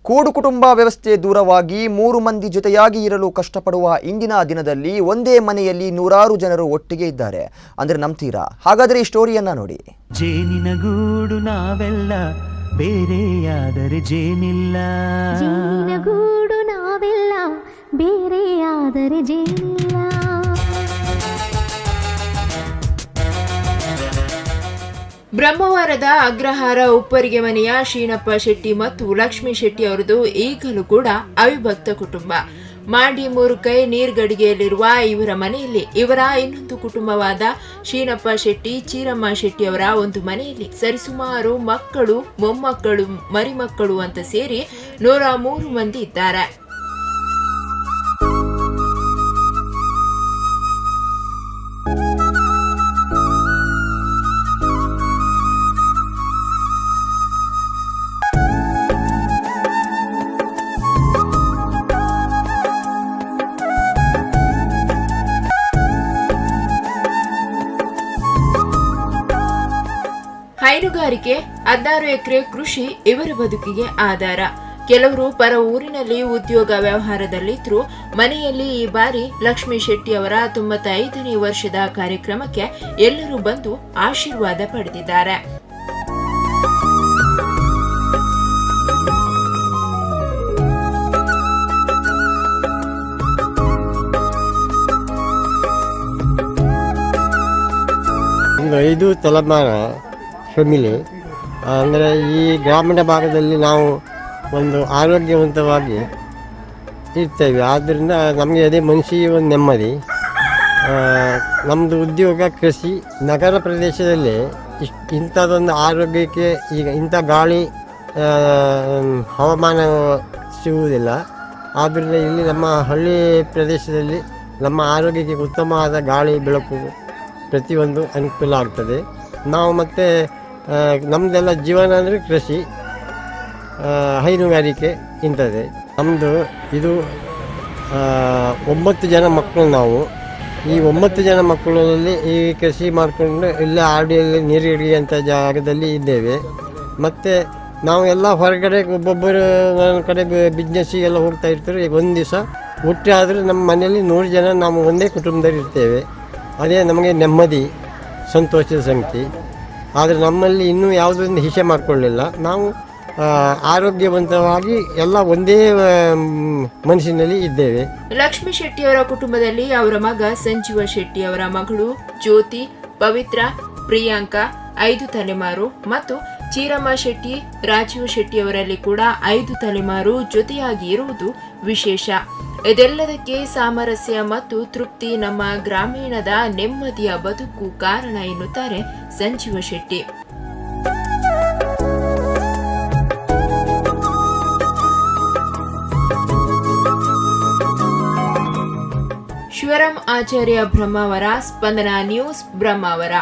ಕೂಡು ಕುಟುಂಬ ವ್ಯವಸ್ಥೆ ದೂರವಾಗಿ 3 ಮಂದಿ ಜೊತೆಯಾಗಿ ಇರಲು ಕಷ್ಟಪಡುವ ಇಂದಿನ ದಿನದಲ್ಲಿ ಒಂದೇ ಮನೆಯಲ್ಲಿ ನೂರಾರು ಜನರು ಒಟ್ಟಿಗೆ ಇದ್ದಾರೆ ಅಂದ್ರೆ ನಂಬ್ತೀರಾ? ಹಾಗಾದ್ರೆ ಈ ಸ್ಟೋರಿಯನ್ನ ನೋಡಿ. ಜೇನಿನ ಗೂಡು ನಾವೆಲ್ಲ ಬೇರೆಯಾದರೆ ಜೇನಿಲ್ಲ, ಜೇನಿನ ಗೂಡು ನಾವೆಲ್ಲ ಬೇರೆಯಾದರೆ ಜೇನಿಲ್ಲ. ಬ್ರಹ್ಮವರದ ಅಗ್ರಹಾರ ಉಪ್ಪರಿಗೆ ಮನೆಯ ಶ್ರೀನಪ್ಪ ಶೆಟ್ಟಿ ಮತ್ತು ಲಕ್ಷ್ಮೀ ಶೆಟ್ಟಿ ಅವರದು ಈಗಲೂ ಕೂಡ ಅವಿಭಕ್ತ ಕುಟುಂಬ. ಮಾಡಿ 3 ಕೈ ನೀರ್ಗಡಿಗೆಯಲ್ಲಿರುವ ಇವರ ಮನೆಯಲ್ಲಿ ಇವರ ಇನ್ನೊಂದು ಕುಟುಂಬವಾದ ಶ್ರೀನಪ್ಪ ಶೆಟ್ಟಿ, ಚೀರಮ್ಮ ಶೆಟ್ಟಿ ಅವರ ಒಂದು ಮನೆಯಲ್ಲಿ ಸರಿಸುಮಾರು ಮಕ್ಕಳು, ಮೊಮ್ಮಕ್ಕಳು, ಮರಿಮಕ್ಕಳು ಅಂತ ಸೇರಿ 103 ಮಂದಿ ಇದ್ದಾರೆ. ಹೈನುಗಾರಿಕೆ, 16 ಎಕರೆ ಕೃಷಿ ಇವರ ಬದುಕಿಗೆ ಆಧಾರ. ಕೆಲವರು ಪರ ಊರಿನಲ್ಲಿ ಉದ್ಯೋಗ ವ್ಯವಹಾರದಲ್ಲಿದ್ರು. ಮನೆಯಲ್ಲಿ ಈ ಬಾರಿ ಲಕ್ಷ್ಮೀ ಶೆಟ್ಟಿ ಅವರ 95ನೇ ವರ್ಷದ ಕಾರ್ಯಕ್ರಮಕ್ಕೆ ಎಲ್ಲರೂ ಬಂದು ಆಶೀರ್ವಾದ ಪಡೆದಿದ್ದಾರೆ. ಒಂದು 5 ತಲೆಮಾರ ಫ್ಯಾಮಿಲಿ ಅಂದರೆ ಈ ಗ್ರಾಮೀಣ ಭಾಗದಲ್ಲಿ ನಾವು ಒಂದು ಆರೋಗ್ಯವಂತವಾಗಿ ಇರ್ತೇವೆ. ಆದ್ದರಿಂದ ನಮಗೆ ಅದೇ ಮನಸ್ಸಿಗೆ ಒಂದು ನೆಮ್ಮದಿ. ನಮ್ಮದು ಉದ್ಯೋಗ ಕೃಷಿ. ನಗರ ಪ್ರದೇಶದಲ್ಲಿ ಇಂಥದ್ದೊಂದು ಆರೋಗ್ಯಕ್ಕೆ ಈಗ ಇಂಥ ಗಾಳಿ ಹವಾಮಾನ ಸಿಗುವುದಿಲ್ಲ. ಆದ್ದರಿಂದ ಇಲ್ಲಿ ನಮ್ಮ ಹಳ್ಳಿ ಪ್ರದೇಶದಲ್ಲಿ ನಮ್ಮ ಆರೋಗ್ಯಕ್ಕೆ ಉತ್ತಮವಾದ ಗಾಳಿ ಬೆಳಕು ಪ್ರತಿಯೊಂದು ಅನುಕೂಲ ಆಗ್ತದೆ. ನಾವು ಮತ್ತು ನಮ್ಮದೆಲ್ಲ ಜೀವನ ಅಂದರೆ ಕೃಷಿ, ಹೈನುಗಾರಿಕೆ ಇಂಥದ್ದೇ ನಮ್ಮದು. ಇದು 9 ಜನ ಮಕ್ಕಳು. ನಾವು ಈ 9 ಜನ ಮಕ್ಕಳಲ್ಲಿ ಈ ಕೃಷಿ ಮಾಡಿಕೊಂಡು ಇಲ್ಲೇ ಆಡಿಯಲ್ಲಿ ನೀರಿಗೆ ಅಂತ ಜಾಗದಲ್ಲಿ ಇದ್ದೇವೆ. ಮತ್ತು ನಾವು ಎಲ್ಲ ಹೊರಗಡೆ ಒಬ್ಬೊಬ್ಬರು ನನ್ನ ಕಡೆ ಬಿಸ್ನೆಸ್ಸಿಗೆಲ್ಲ ಹೋಗ್ತಾ ಇರ್ತಾರೆ. ಈಗ ಒಂದು ದಿವಸ ಹುಟ್ಟಿ ಆದರೂ ನಮ್ಮ ಮನೆಯಲ್ಲಿ 100 ಜನ ನಾವು ಒಂದೇ ಕುಟುಂಬದಲ್ಲಿ ಇರ್ತೇವೆ. ಅದೇ ನಮಗೆ ನೆಮ್ಮದಿ, ಸಂತೋಷದ ಸಂಗತಿ. ಆದರೆ ನಮ್ಮಲ್ಲಿ ಇನ್ನೂ ಯಾವುದೊಂದು ಹಿಸೆ ಮಾಡಿಕೊಳ್ಳಿಲ್ಲ. ನಾವು ಆರೋಗ್ಯವಂತವಾಗಿ ಎಲ್ಲ ಒಂದೇ ಮನಸ್ಸಿನಲ್ಲಿ ಇದ್ದೇವೆ. ಲಕ್ಷ್ಮೀ ಶೆಟ್ಟಿಯವರ ಕುಟುಂಬದಲ್ಲಿ ಅವರ ಮಗ ಸಂಜೀವ ಶೆಟ್ಟಿ, ಅವರ ಮಗಳು ಜ್ಯೋತಿ, ಪವಿತ್ರ, ಪ್ರಿಯಾಂಕಾ 5 ತಲೆಮಾರು ಮತ್ತು ಚೀರಮ್ಮ ಶೆಟ್ಟಿ, ರಾಜೀವ್ ಶೆಟ್ಟಿ ಅವರಲ್ಲಿ ಕೂಡ 5 ತಲೆಮಾರು ಜೊತೆಯಾಗಿ ಇರುವುದು ವಿಶೇಷ. ಇದೆಲ್ಲದಕ್ಕೆ ಸಾಮರಸ್ಯ ಮತ್ತು ತೃಪ್ತಿ ನಮ್ಮ ಗ್ರಾಮೀಣದ ನೆಮ್ಮದಿಯ ಬದುಕು ಕಾರಣ ಎನ್ನುತ್ತಾರೆ ಸಂಜೀವ ಶೆಟ್ಟಿ. ಶಿವರಾಮ್ ಆಚಾರ್ಯ ಬ್ರಹ್ಮಾವರ, ಸ್ಪಂದನ ನ್ಯೂಸ್ ಬ್ರಹ್ಮಾವರ.